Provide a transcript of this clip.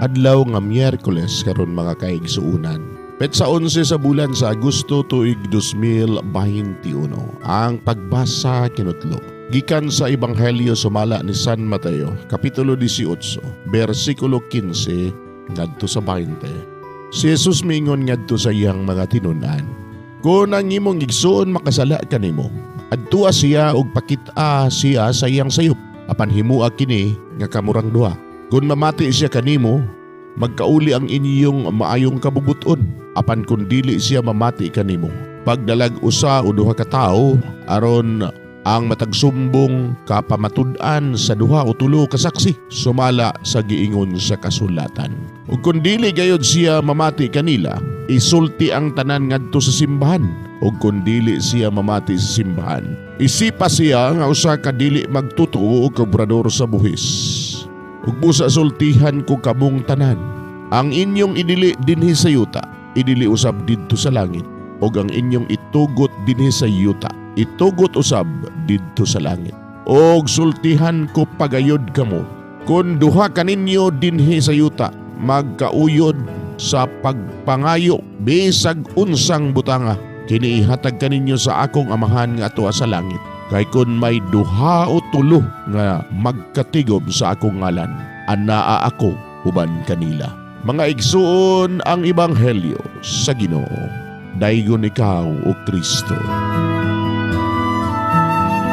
Adlaw nga Miyerkules karon mga kaigsuunan. Petsa 11 sa bulan sa Agosto tuig 2021. Ang pagbasa kinutlo. Gikan sa Ebanghelyo sumala ni San Mateo, Kapitulo 18, versikulo 15 ngadto sa 20. Si Jesus mingon ngadto sa iyang mga tinunan, kung ang imong igsuon makasala kanimo, adtua siya og pakita siya sa iyang sayop, apan himua kini nga kamurang duha. Kung mamati siya kanimo, magkauli ang inyong maayong kabubuton, apan kung dili siya mamati kanimo, pagdalag usa o duha ka tawo aron ang matagsumbong kapamatud-an sa duha o tulo ka saksi, sumala sa giingon sa kasulatan. Ug kung dili gayud siya mamati kanila, isulti ang tanan ngadto sa simbahan. Ug kung dili siya mamati sa simbahan, isipa siya nga usa ka dili magtutuo o kobrador sa buhis. Ug busa sultihan ko kamong tanan, ang inyong idili dinhi sa yuta, idili usab didto sa langit. Ug ang inyong itugot dinhi sa yuta, itugot usab didto sa langit. Og sultihan ko pagayod kamo, kun duha kaninyo dinhi sa yuta magkauyod sa pagpangayo bisag unsang butanga, kini ihatag kaninyo sa akong amahan nga atoa sa langit. Kay kun may duha o tulo nga magkatigob sa akong ngalan, anaa ako uban kanila. Mga igsuon ang Ebanghelyo sa Ginoo. Daygon ikaw o Kristo.